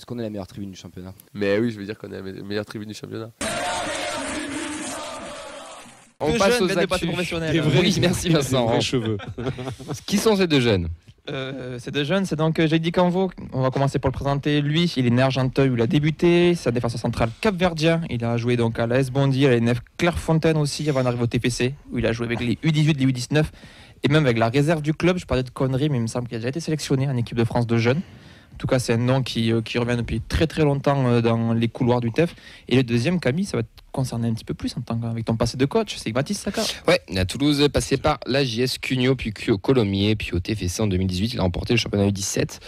qu'on est la meilleure tribune du championnat. Mais oui, je veux dire qu'on est la meilleure tribune du championnat. On passe aux actus professionnels. Oui, merci Vincent. Vrais cheveux. Qui sont ces deux jeunes? Ces deux jeunes, c'est donc J.D. Canvo. On va commencer pour le présenter. Lui, il est né à Argenteuil où il a débuté. C'est un défenseur central capverdien. Il a joué donc à l'AS Bondy, à l'NF Clairefontaine aussi, avant d'arriver au TPC, où il a joué avec les U18, les U19 et même avec la réserve du club. Je parlais de conneries, mais il me semble qu'il a déjà été sélectionné en équipe de France de jeunes. En tout cas, c'est un nom qui revient depuis très très longtemps dans les couloirs du TEF. Et le deuxième, Camille, ça va te concerner un petit peu plus avec ton passé de coach, c'est Mathis Saka. Ouais, à Toulouse, passé par la JS Cugno, puis au Colomiers, puis au TFC en 2018. Il a remporté le championnat U17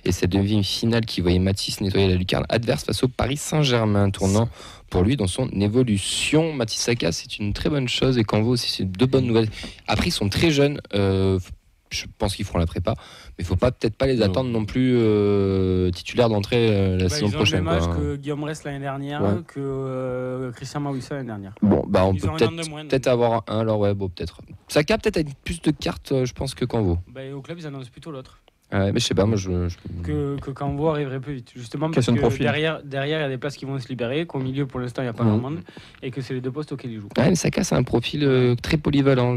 et cette demi-finale qui voyait Mathis nettoyer la lucarne adverse face au Paris Saint-Germain, tournant pour lui dans son évolution. Mathis Saka, c'est une très bonne chose et Canvo aussi, c'est deux bonnes nouvelles. Après, ils sont très jeunes. Je pense qu'ils feront la prépa, mais il ne faut peut-être pas les attendre non plus titulaires d'entrée la saison prochaine. Ils ont le même âge que Guillaume Rest l'année dernière, que Christian Mawissa l'année dernière. Bon, on peut peut-être avoir un, alors peut-être. Saka peut-être avec plus de cartes, je pense, que Canvo. Au club, ils annoncent plutôt l'autre. Mais je sais pas, moi Que Canvo arriverait plus vite. Justement, parce que derrière, il y a des places qui vont se libérer, qu'au milieu, pour l'instant, il n'y a pas grand monde, et que c'est les deux postes auxquels il joue. Ouais, mais Saka, c'est un profil très polyvalent.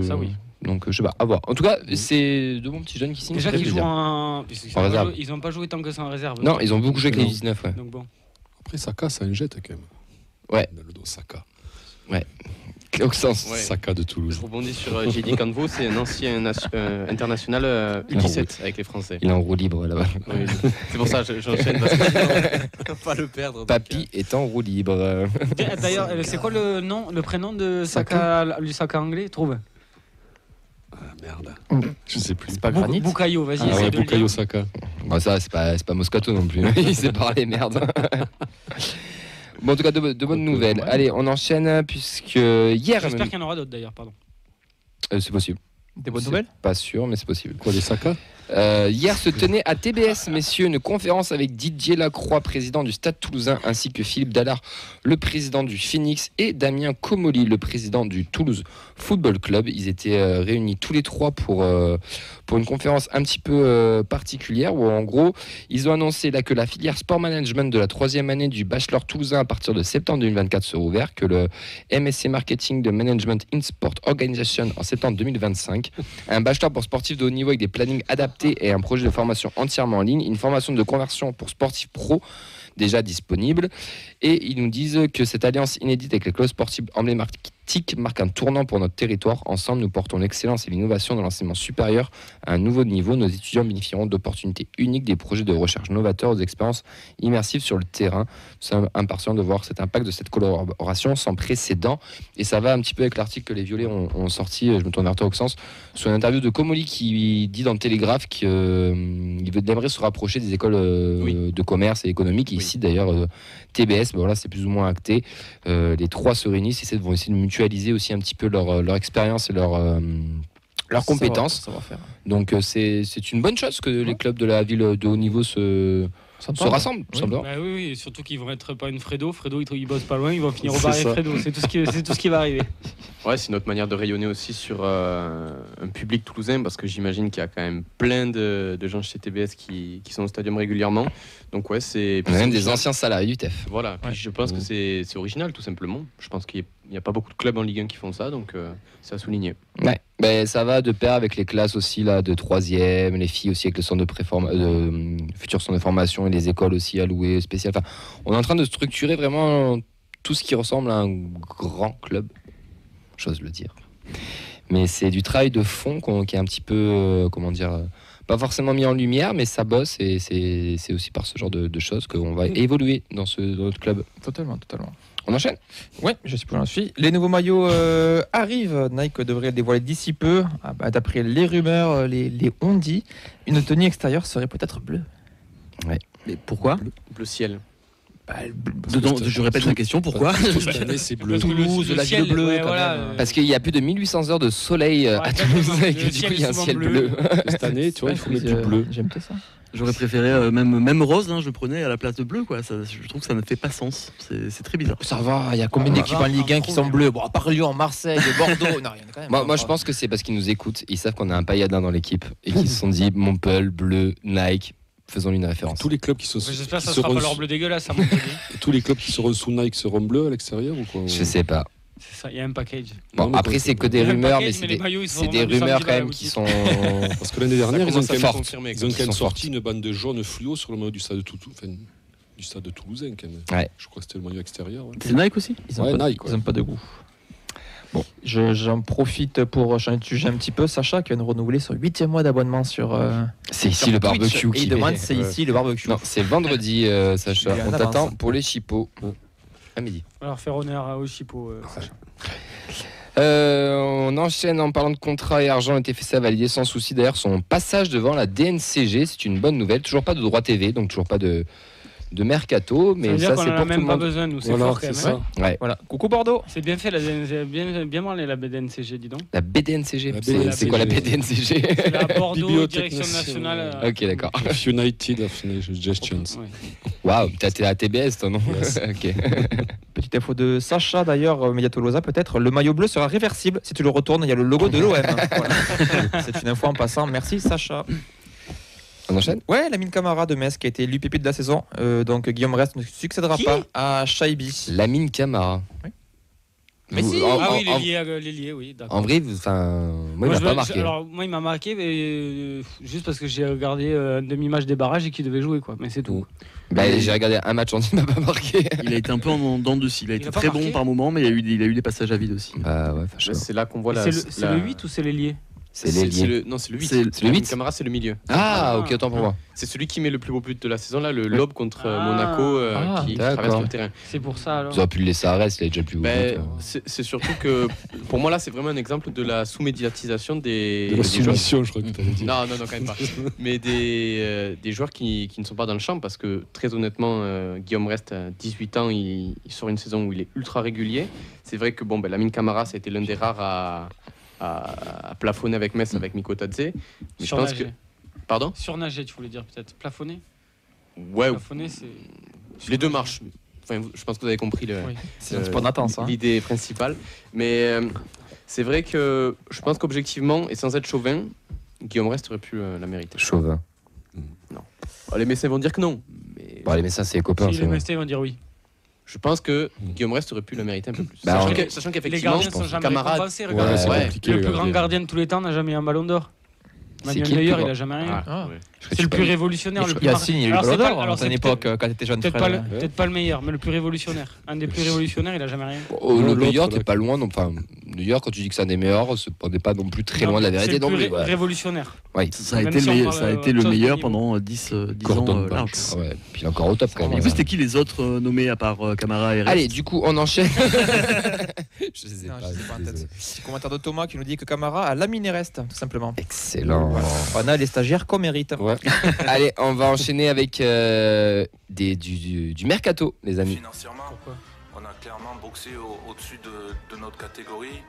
Ça, oui. Donc, je sais pas, à voir. En tout cas, c'est deux bons petits jeunes qui signent. Déjà qu'ils jouent en réserve. Ils n'ont pas joué tant que ça en réserve. Non, ils ont beaucoup joué avec les 19. Ouais. Donc bon. Après, Saka, ça injecte quand même. Ouais. Le dos Saka. Ouais. Au sens. Saka de Toulouse. Je rebondis sur J.D. Canvo, c'est un ancien international U17 avec les Français. Il est en roue libre là-bas. Oui, c'est pour ça que j'enchaîne. Parce que pas le perdre. Papy est en roue libre. D'ailleurs, c'est quoi le prénom de Saka, du Saka anglais? Trouve. Merde. Je sais plus. C'est pas Granit. Bukayo, vas-y. Ah ouais, Bukayo Saka. Bah ça, c'est pas Moscato non plus. Il sait parler, merde. Bon, en tout cas, de bonnes nouvelles. Ouais. Allez, on enchaîne puisque hier. J'espère qu'il y en aura d'autres d'ailleurs, pardon. C'est possible. Des bonnes nouvelles? Pas sûr, mais c'est possible. Quoi, les Saka? Hier se tenait à TBS, messieurs, une conférence avec Didier Lacroix, président du Stade Toulousain, ainsi que Philippe Dallard, le président du Phoenix, et Damien Comolli, le président du Toulouse Football Club. Ils étaient réunis tous les trois pour une conférence un petit peu particulière, où en gros, ils ont annoncé là que la filière sport management de la 3e année du bachelor toulousain à partir de septembre 2024 sera ouverte, que le MSc Marketing de Management in Sport Organization en septembre 2025, un bachelor pour sportifs de haut niveau avec des plannings adaptés et un projet de formation entièrement en ligne, une formation de conversion pour sportifs pro déjà disponible. Et ils nous disent que cette alliance inédite avec les clubs sportifs emblématiques marque un tournant pour notre territoire. Ensemble, nous portons l'excellence et l'innovation dans l'enseignement supérieur à un nouveau niveau. Nos étudiants bénéficieront d'opportunités uniques, des projets de recherche novateurs, des expériences immersives sur le terrain. C'est impatient de voir cet impact de cette collaboration sans précédent. Et ça va un petit peu avec l'article que les Violets ont sorti, je me tourne vers toi, Auxence, sur une interview de Comolli qui dit dans le Télégraphe qu'il aimerait se rapprocher des écoles de commerce et économique. Et ici, d'ailleurs, TBS, bon, là, c'est plus ou moins acté. Les trois se réunissent et vont essayer de mutualiser aussi un petit peu leur expérience et leurs compétences. Donc c'est une bonne chose que les clubs de la ville de haut niveau se rassemblent. Oui, surtout qu'ils vont être pas une Fredo. Fredo, ils bossent pas loin, ils vont finir au bar et Fredo. C'est tout ce qui va arriver. Ouais, c'est notre manière de rayonner aussi sur un public toulousain, parce que j'imagine qu'il y a quand même plein de gens chez TBS qui sont au stadium régulièrement. Donc ouais, c'est même des anciens salariés du TEF. Voilà, ouais. Je pense que c'est original tout simplement. Je pense qu'il n'y a pas beaucoup de clubs en Ligue 1 qui font ça, donc c'est à souligner. Ouais, ben, ça va de pair avec les classes aussi là, de 3e, les filles aussi avec le centre de futur centre de formation et les écoles aussi allouées spéciales. Enfin, on est en train de structurer vraiment tout ce qui ressemble à un grand club, j'ose le dire. Mais c'est du travail de fond qui est un petit peu, pas forcément mis en lumière, mais ça bosse et c'est aussi par ce genre de choses qu'on va évoluer dans notre club. Totalement. On enchaîne ? Oui, je sais plus où j'en suis. Les nouveaux maillots arrivent. Nike devrait le dévoiler d'ici peu. D'après les rumeurs, les on-dit, une tenue extérieure serait peut-être bleue. Ouais. Mais pourquoi ? Bleu ciel. Je répète la question, pourquoi ? Cette année, c'est bleu. Toulouse, la ville bleue. Ouais, voilà. Parce qu'il y a plus de 1800 heures de soleil à Toulouse et que du coup il y a un ciel bleu. Cette année, tu vois, il faut mettre du bleu. J'aime ça. J'aurais préféré même rose, je prenais à la place de bleu, quoi. Je trouve que ça ne fait pas sens. C'est très bizarre. Ça va, il y a combien d'équipes en Ligue 1 qui sont bleues ? Bon, à part Lyon, Marseille, Bordeaux, non, rien quand même. Moi je pense que c'est parce qu'ils nous écoutent, ils savent qu'on a un pailladin dans l'équipe et qu'ils se sont dit Montpellier, bleu, Nike. faisons-lui une référence. Tous les clubs qui, J'espère que ça sera pas leur bleu dégueulasse à Montpellier. tous les clubs qui seront sous Nike seront bleus à l'extérieur ou quoi? Je sais pas. C'est ça, il y a un package. Bon, après, c'est que des rumeurs, mais c'est les maillots, ils sont des vendus rumeurs samedi quand dans la même qui boutique. sont. Parce que l'année dernière, ils ont quand même sont sorti une bande de jaune fluo sur le maillot du stade de Toulousain quand même. Ouais. Je crois que c'était le maillot extérieur. Ouais. C'est Nike aussi. Ils ont Ouais, pas, Nike, ils ont pas de goût. Bon, j'en profite pour changer de sujet un petit peu. Sacha qui vient de renouveler son 8e mois d'abonnement sur. C'est ici sur le Twitch. barbecue Et il qui demande est- c'est ici le barbecue. Non, c'est vendredi, Sacha. Il est en On avance. t'attend pour les chipots à midi. Alors, faire honneur au Chipo, Sacha. On enchaîne en parlant de contrat et argent. Le TFC a validé sans souci d'ailleurs son passage devant la DNCG. C'est une bonne nouvelle. Toujours pas de droit TV, donc toujours pas de mercato, Ça mais veut dire ça qu'on c'est en a pour tout même le pas monde. besoin, nous, c'est Voilà, fort quand c'est même. ça. Ouais. Voilà. Coucou Bordeaux. C'est bien fait, la DNCG, bien branlé la BDNCG, dis donc. La BDNCG. La C'est quoi la BDNCG? C'est la Bordeaux, Bibliothèque Direction nationale. nationale. Ok, d'accord. United of Suggestions. Ouais. Waouh, t'es à TBS toi non? Yes. Ok. Petite info de Sacha d'ailleurs, Media Tolosa peut-être. Le maillot bleu sera réversible. Si tu le retournes, il y a le logo de l'OM. Voilà. C'est une info en passant. Merci Sacha. On enchaîne? Ouais, Lamine Camara de Metz qui a été l'UPP de la saison. Donc Guillaume Rest ne succédera Qui pas à Shaibi. Lamine Camara. Oui. Mais Vous- si, en- ah en- oui, en- les liés, oui, d'accord. En vrai, moi il m'a pas marqué. Alors, moi, il m'a marqué, mais juste parce que j'ai regardé un demi-match des barrages et qu'il devait jouer, quoi. Mais c'est tout. Bah, j'ai regardé un match entier, il m'a pas marqué. Il a été un peu en dents de scie. Il a été a pas très marqué bon par moment, mais il a eu des passages à vide aussi. Bah ouais, fâcheux. C'est là qu'on voit Et la. C'est le 8 ou c'est les liés? C'est l'ailier. Non, c'est le 8. C'est le 8. Camara, c'est le milieu. Ah, ok, autant pour moi. C'est celui qui met le plus beau but de la saison, là, le lob contre Monaco qui d'accord. traverse le terrain. C'est pour ça, alors. Vous auriez pu le laisser à Arès, il est déjà plus haut. Ben, c'est surtout que, pour moi, là, c'est vraiment un exemple de la sous-médiatisation des De la joueurs. soumission, je crois que tu avais dit. Non, quand même pas. Mais des joueurs qui ne sont pas dans le champ, parce que très honnêtement, Guillaume Rest à 18 ans, il sort une saison où il est ultra régulier. C'est vrai que bon, Lamine Camara, ça a été l'un des rares à plafonner avec Metz, avec Miko Tadze. Mais je pense que. Surnager. Pardon? Surnager, tu voulais dire peut-être. Plafonner? Ouais, Plafonner, c'est. les deux marchent. Enfin, je pense que vous avez compris Oui. C'est un sport d'attente, hein. l'idée principale. Mais c'est vrai que je pense qu'objectivement, et sans être chauvin, Guillaume Rest aurait pu la mériter. Chauvin. Les Messins vont dire que non. Mais Bon, allez, mais ça, c'est les copains. Si c'est les bon. Mestés vont dire oui. je pense que Guillaume Rest aurait pu la mériter un peu plus. Bah, Sachant Les qu'effectivement, gardiens sont jamais Camara. récompensés. Ouais, Regarde. c'est Ouais. compliqué. Le les plus grand gardiens. gardien de tous les temps n'a jamais eu un ballon d'or. C'est Manuel qui le plus Neuer, grand il a jamais rien. Ah, Ah. ouais. C'est le plus révolutionnaire. Le plus Yacine, il a eu le Alors, ballon c'est pas- d'or alors, à c'est ton époque quand t'étais jeune Peut-être frère. pas le meilleur, mais le plus révolutionnaire. Un des plus révolutionnaires, il a jamais rien. Oh, le L'autre, meilleur, là. t'es pas loin. Donc, enfin, New York, quand tu dis que c'est un des meilleurs, on n'est pas non plus très loin de la vérité. C'est Non, le mais plus voilà. révolutionnaire. Ouais. Ça a Même été, si on parle, ça a été autre le chose meilleur de niveau. pendant 10 Gordon ans large. Ah ouais. Puis il est encore au top quand Du même. coup, c'était qui les autres nommés à part Camara et Rest? Allez, du coup, on enchaîne. Je sais Non, je sais pas en tête. désolé. Petit commentaire de Thomas qui nous dit que Camara a laminé Rest, tout simplement. Excellent. On a les stagiaires qu'on mérite. Ouais. Allez, on va enchaîner avec du mercato, les amis. Financièrement, Pourquoi? on a clairement boxé au-dessus de notre catégorie.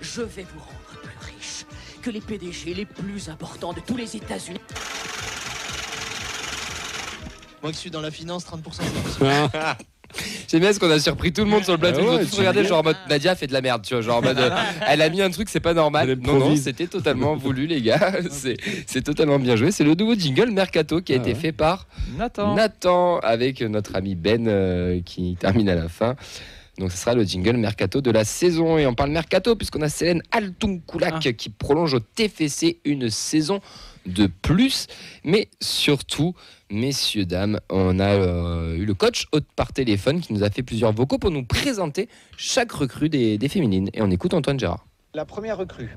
Je vais vous rendre plus riche que les PDG les plus importants de tous les États-Unis. Moi qui suis dans la finance, 30%. J'aime bien ce qu'on a surpris tout le monde sur le plateau. Ah ouais, Ils ont tous tu regardé rigoles. genre en mode Nadia fait de la merde, tu vois, genre en mode elle a mis un truc, c'est pas normal. Elle Non, non, improvise. c'était totalement voulu, les gars. C'est totalement bien joué. C'est le nouveau jingle mercato qui a été ouais. fait par Nathan. Nathan avec notre ami Ben qui termine à la fin. Donc ce sera le jingle mercato de la saison. Et on parle mercato puisqu'on a Célène Altunkulak qui prolonge au TFC une saison de plus. Mais surtout, messieurs, dames, on a eu le coach par téléphone qui nous a fait plusieurs vocaux pour nous présenter chaque recrue des féminines. Et on écoute Antoine Gérard. La première recrue,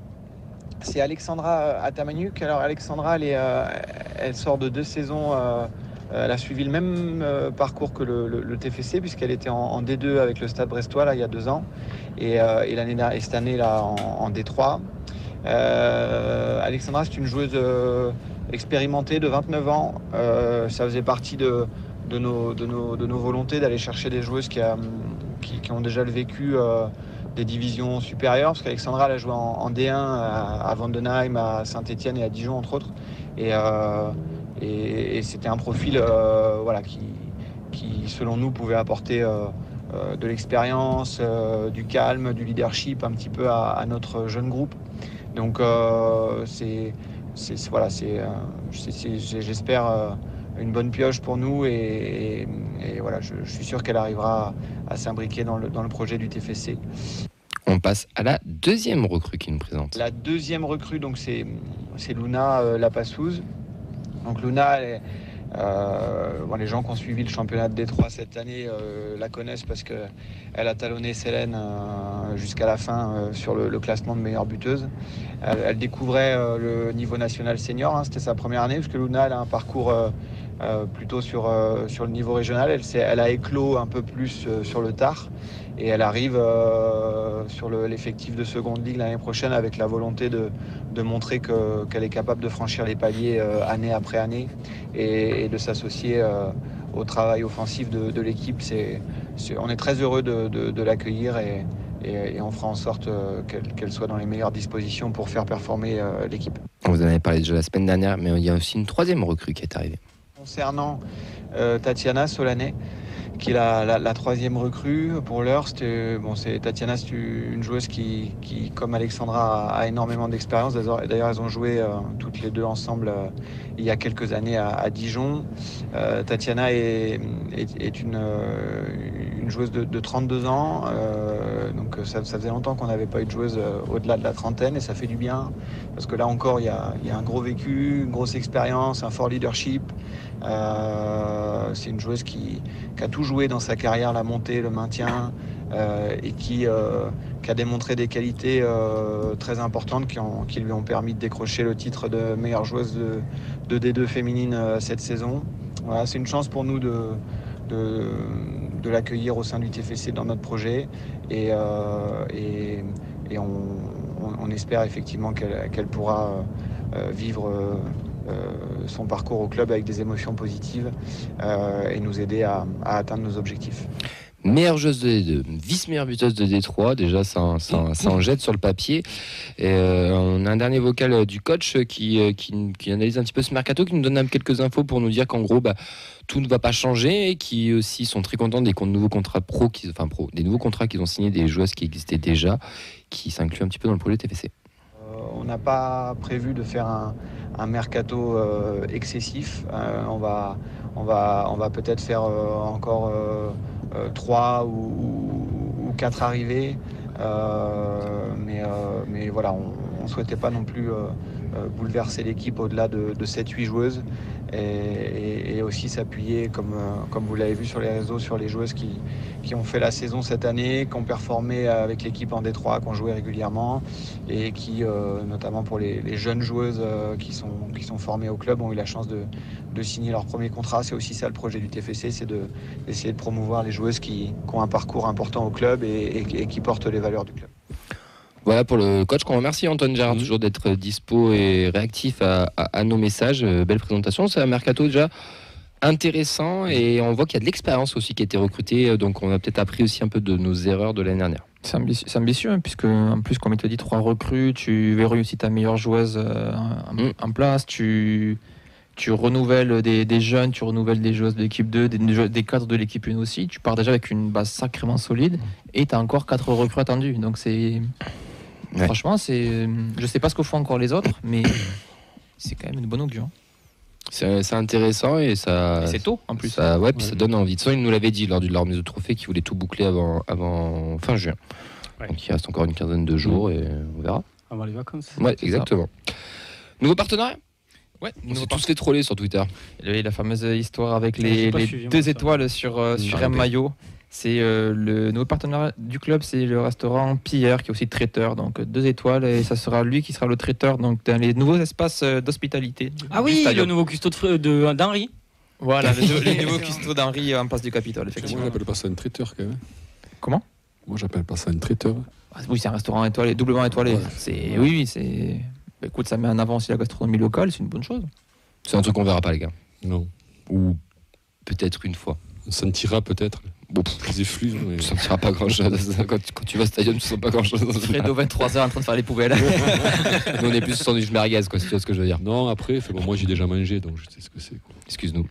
c'est Alexandra Atamanuk. Alors Alexandra, elle sort de 2 saisons. Elle a suivi le même parcours que le TFC puisqu'elle était en D2 avec le Stade Brestois là, il y a 2 ans et cette année là en D3. Alexandra, c'est une joueuse expérimentée de 29 ans. Ça faisait partie de nos volontés d'aller chercher des joueuses qui ont déjà le vécu des divisions supérieures, parce qu'Alexandra elle a joué en D1 à Vandenheim, à Saint-Etienne et à Dijon entre autres. Et c'était un profil qui, selon nous, pouvait apporter de l'expérience, du calme, du leadership un petit peu à notre jeune groupe. Donc j'espère une bonne pioche pour nous et voilà, je suis sûr qu'elle arrivera à s'imbriquer dans le projet du TFC. On passe à la deuxième recrue qui nous présente. La deuxième recrue, donc c'est Luna Lapassouz. Donc Luna, les gens qui ont suivi le championnat de Détroit cette année la connaissent parce qu'elle a talonné Célène jusqu'à la fin sur le classement de meilleure buteuse. Elle découvrait le niveau national senior, c'était sa première année, parce que Luna elle a un parcours plutôt sur le niveau régional. Elle a éclos un peu plus sur le tard. Et elle arrive sur l'effectif de seconde ligue l'année prochaine avec la volonté de montrer qu'elle est capable de franchir les paliers année après année et de s'associer au travail offensif de l'équipe. On est très heureux de l'accueillir et on fera en sorte qu'elle soit dans les meilleures dispositions pour faire performer l'équipe. Vous en avez parlé déjà la semaine dernière, mais il y a aussi une troisième recrue qui est arrivée. Concernant Tatiana Solanet, qui est la troisième recrue pour l'heure. Tatiana, c'est une joueuse qui comme Alexandra, a énormément d'expérience. D'ailleurs, elles ont joué toutes les deux ensemble il y a quelques années à Dijon. Tatiana est une joueuse de 32 ans. Donc ça faisait longtemps qu'on n'avait pas eu de joueuse au-delà de la trentaine et ça fait du bien. Parce que là encore, il y a un gros vécu, une grosse expérience, un fort leadership. C'est une joueuse qui a tout joué dans sa carrière, la montée, le maintien, et qui a démontré des qualités très importantes qui lui ont permis de décrocher le titre de meilleure joueuse de D2 féminine cette saison. Voilà, c'est une chance pour nous de l'accueillir au sein du TFC dans notre projet et on espère effectivement qu'elle pourra vivre son parcours au club avec des émotions positives et nous aider à atteindre nos objectifs. Meilleure joueuse de D2, vice-meilleure buteuse de D3, déjà ça en jette sur le papier. Et on a un dernier vocal du coach qui analyse un petit peu ce mercato, qui nous donne quelques infos pour nous dire qu'en gros tout ne va pas changer et qui aussi sont très contents des nouveaux contrats des nouveaux contrats qu'ils ont signés des joueuses qui existaient déjà, qui s'incluent un petit peu dans le projet TFC. On n'a pas prévu de faire un mercato excessif. On va peut-être faire encore 3 ou 4 arrivées. Mais voilà, on ne souhaitait pas non plus bouleverser l'équipe au-delà de 7-8 joueuses et aussi s'appuyer, comme vous l'avez vu sur les réseaux, sur les joueuses qui ont fait la saison cette année, qui ont performé avec l'équipe en D3, qui ont joué régulièrement et qui, notamment pour les jeunes joueuses qui sont formées au club, ont eu la chance de signer leur premier contrat. C'est aussi ça le projet du TFC, c'est d'essayer de promouvoir les joueuses qui ont un parcours important au club et qui portent les valeurs du club. Voilà pour le coach qu'on remercie Antoine Gérard toujours d'être dispo et réactif à nos messages. Belle présentation, c'est un mercato déjà intéressant et on voit qu'il y a de l'expérience aussi qui a été recrutée, donc on a peut-être appris aussi un peu de nos erreurs de l'année dernière. C'est ambitieux, puisque en plus, comme il te dit, 3 recrues, tu verrouilles aussi ta meilleure joueuse en place, tu renouvelles des jeunes, tu renouvelles des joueuses de l'équipe 2, des cadres de l'équipe 1 aussi. Tu pars déjà avec une base sacrément solide et tu as encore 4 recrues attendues. Donc c'est... Ouais. Franchement, je sais pas ce que font encore les autres, mais c'est quand même une bonne augure. C'est intéressant et ça. Et c'est tôt en plus. Ça donne envie. De toute façon, il nous l'avait dit lors de la remise de trophée qu'il voulait tout boucler avant fin juin. Ouais. Donc il reste encore une quinzaine de jours et on verra. Avant les vacances. Ouais, exactement. Nouveau partenariat. Ouais, on s'est tous fait troller sur Twitter. Et la fameuse histoire avec les 2 étoiles sur un maillot. C'est le nouveau partenaire du club, c'est le restaurant Pierre, qui est aussi traiteur, donc 2 étoiles, et ça sera lui qui sera le traiteur donc dans les nouveaux espaces d'hospitalité. Ah oui, le nouveau cuistot d'Henri. Voilà, le nouveau cuistot d'Henri en place du Capitole, effectivement. Moi, j'appelle pas ça un traiteur quand même. Comment ? Moi, j'appelle pas ça un traiteur. Ah, oui, c'est un restaurant étoilé, doublement étoilé. Ouais. Oui, c'est. Bah, écoute, ça met en avant aussi la gastronomie locale, c'est une bonne chose. C'est un truc qu'on verra pas, les gars. Non. Ou peut-être une fois. On sentira peut-être. Bon, Les effluves. Mais... tu ne sentiras pas grand-chose. Quand tu vas au stadium, tu ne sens pas grand-chose. Fredo 23h en train de faire les poubelles. Nous, on est plus sandwich merguez, quoi, si tu vois ce que je veux dire. Non, après, bon, moi j'ai déjà mangé, donc je sais ce que c'est. Quoi. Excuse-nous.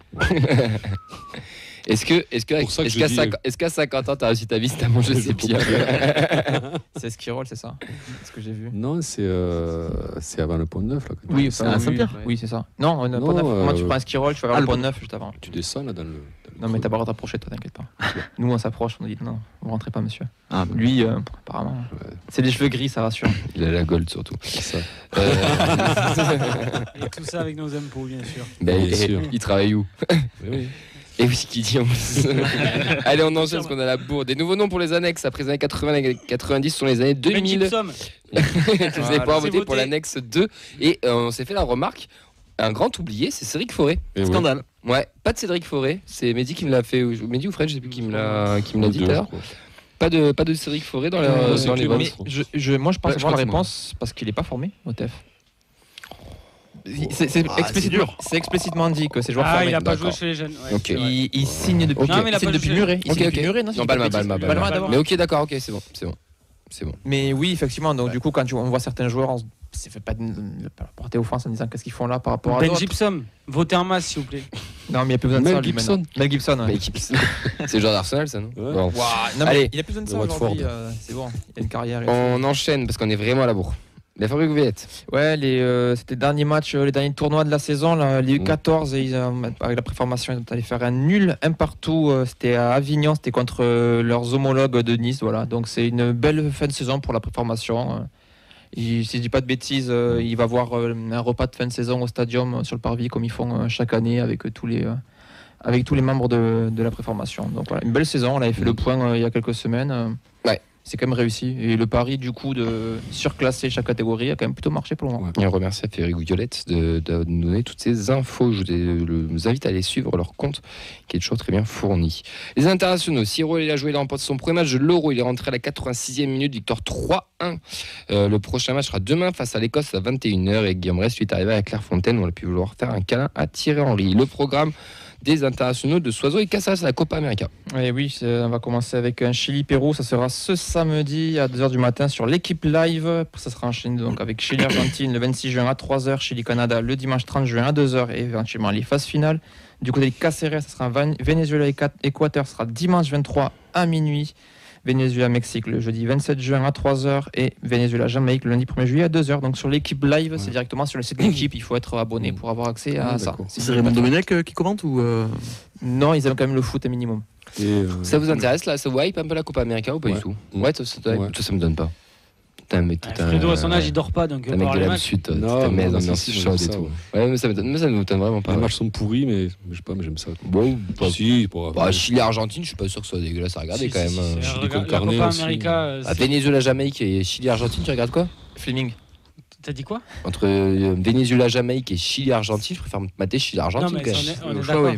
Est-ce qu'à 50 ans, t'as réussi ta vie si t'as mangé ces pires? C'est Skirol, c'est ça? C'est ce que j'ai vu. Non, c'est avant le Pont Neuf. Là, oui, c'est à Saint-Pierre. Oui, c'est ça. Non, Pont Neuf. Moi, tu prends un Skirol, tu vas vers le Pont Neuf juste avant. Tu descends là dans le. Non, mais t'as pas le droit de t'approcher, toi, t'inquiète pas. Nous, on s'approche, on dit non, vous rentrez pas, monsieur. Ah, bah. Lui, apparemment, c'est des cheveux gris, ça rassure. Il a la gold surtout. C'est ça. Et tout ça avec nos impôts, bien sûr. Ben, sûr. il travaille où? Oui. Et oui, qui dit en plus. Allez, on enchaîne parce qu'on a la bourre. Des nouveaux noms pour les annexes. Après les années 80 et 90 sont les années 2000. Vous allez pouvoir voter pour l'annexe 2. Et on s'est fait la remarque. Un grand oublié, c'est Cédric Forêt. Scandale. Ouais, pas de Cédric Forêt. C'est Mehdi qui me l'a fait. Mehdi ou Fred, je sais plus qui me l'a dit tout à l'heure. Pas de Cédric Forêt dans les votes. Moi, je pense avoir la réponse parce qu'il n'est pas formé au TEF. C'est explicitement dit que ces joueurs formés. Il n'a pas joué chez les jeunes. Ouais, okay. Il signe depuis, depuis Muret. Non, Balma d'abord. Mais ok, d'accord, ok, c'est bon. Mais oui, effectivement, donc du coup, quand on voit certains joueurs, on ne fait pas porter offense en disant qu'est-ce qu'ils font là par rapport à d'autres. Ben Gibson, votez en masse, s'il vous plaît. Non, mais il n'y a plus besoin de ça. Mel Gibson. C'est le joueur d'Arsenal, ça, non? Ouais. Wow. Non, allez, il n'y a plus besoin de ça aujourd'hui. C'est bon, il y a une carrière. On enchaîne parce qu'on est vraiment à la bourre. La Fabrique Villette. Ouais, c'était les derniers matchs, les derniers tournois de la saison, là, les U14, avec la préformation, ils ont allé faire un nul, un partout. C'était à Avignon, c'était contre leurs homologues de Nice. Voilà. Donc c'est une belle fin de saison pour la préformation. Si je dis pas de bêtises, il va avoir un repas de fin de saison au stadium sur le parvis, comme ils font chaque année avec tous les membres de la préformation. Donc voilà, une belle saison. On avait fait le point il y a quelques semaines. Ouais. C'est quand même réussi. Et le pari, du coup, de surclasser chaque catégorie a quand même plutôt marché pour le moment. Et on remercie Frédéric Gouillolette de nous donner toutes ces infos. Je vous invite à aller suivre leur compte, qui est toujours très bien fourni. Les internationaux, Siro, il a joué, il a remporté son premier match de l'Euro. Il est rentré à la 86e minute, victoire 3-1. Le prochain match sera demain face à l'Écosse à 21h. Et Guillaume Rest, lui, est arrivé à Clairefontaine. On a pu vouloir faire un câlin à Thierry Henry. Le programme des internationaux de Soiseau et Casas à la Copa América. Et oui, on va commencer avec un Chili-Pérou. Ça sera ce samedi à 2h du matin sur l'équipe live. Après, ça sera enchaîné donc avec Chili-Argentine le 26 juin à 3h, Chili-Canada le dimanche 30 juin à 2h et éventuellement les phases finales. Du côté des Caceres, ça sera Venezuela-Équateur, ça sera dimanche 23 à minuit. Venezuela-Mexique le jeudi 27 juin à 3h et Venezuela-Jamaïque le lundi 1er juillet à 2h. Donc sur l'équipe live, c'est directement sur le site de l'équipe. Il faut être abonné pour avoir accès à ça. C'est Raymond Domenech qui commente ou Non, ils aiment quand même le foot un minimum. Ça vous intéresse là? Ça vous hype un peu la Copa América ou pas du tout? Ouais, ça me donne pas. Fredo à son âge il dort pas donc un mec de la suite, ambiance chaude et tout. Ouais, mais ça me donne vraiment pas. Les matchs sont pourris, mais je sais pas, mais j'aime ça. Bon, si, Chili Argentine, je suis pas sûr que ce soit dégueulasse à regarder quand même. Chili comme carnet aussi. Venezuela Jamaïque et Chili Argentine, tu regardes quoi? Fleming. T'as dit quoi? Entre Venezuela Jamaïque et Chili Argentine, je préfère mater Chili Argentine quand même. On est d'accord.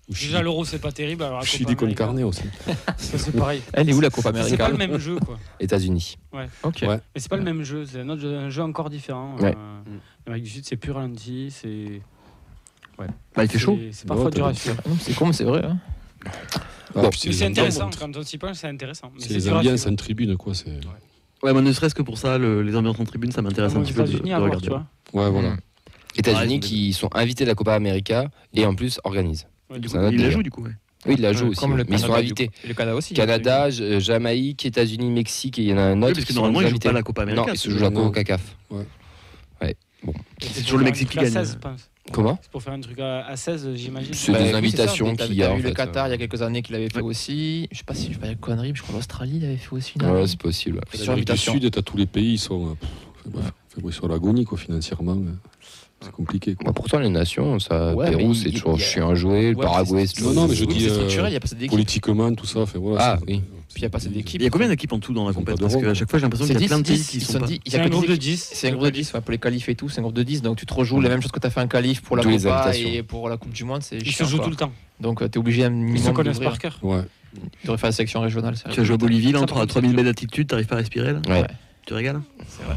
Déjà l'Euro c'est pas terrible, alors Chili con carne aussi. C'est pareil. Elle est où la Copa América? C'est pas le même jeu quoi. États-Unis. Ouais. Ok. Ouais. Mais c'est pas le même jeu, c'est un jeu encore différent. Ouais. L'Amérique du Sud c'est plus ralenti, c'est. Ouais. Bah il fait chaud. C'est parfois dur à suivre. C'est con mais c'est vrai. Hein. Bon, mais c'est intéressant quand on s'y penche, c'est intéressant. C'est les ambiances en tribune quoi. Ouais, mais ne serait-ce que pour ça, les ambiances en tribune, ça m'intéresse un petit peu de regarder. Ouais, voilà. États-Unis qui sont invités de la Copa América et en plus organisent. Il la joue du coup. Oui, il la joue aussi, mais ils sont invités. Le Canada aussi. Canada, Jamaïque, États-Unis, Mexique, et il y en a un autre. Parce que normalement, ils jouent pas la Copa América. Non, ils se jouent la CONCACAF. Ouais. Bon. C'est toujours le Mexique qui gagne. Comment? C'est pour faire un truc à 16, j'imagine. C'est des invitations qu'il y a. Il y a eu le Qatar il y a quelques années qui l'avait fait aussi. Je sais pas si je fais une connerie, je crois l'Australie l'avait fait aussi. Ouais, c'est possible. Sur du Sud, t'as tous les pays, ils sont sur l'agonie quoi, financièrement. C'est compliqué. Bah pourtant, les nations, ça, Pérou, c'est toujours chiant à jouer. Le Paraguay, c'est toujours. Non, mais je dis structurel, il y a pas cette équipe. Politiquement, tout ça. Ah oui. Puis il n'y a pas cette équipe. Il y a combien d'équipes en tout dans la compétition? Parce qu'à chaque fois, j'ai l'impression qu'il y a plein de pays qui sont pas. C'est un groupe de 10. C'est un groupe de 10 pour les qualifs et tout. C'est un groupe de 10. Donc tu te rejoues la même chose que tu as fait un qualif pour la Copa et pour la Coupe du Monde. Ils se jouent tout le temps. Donc tu es obligé à Ils se connaissent par cœur. Ouais. Tu devrais faire la sélection régionale. Tu vas jouer à Bolivie, là, entre 3000 mètres d'altitude, t'arrives pas à respirer là? Ouais. Tu régales? C'est vrai.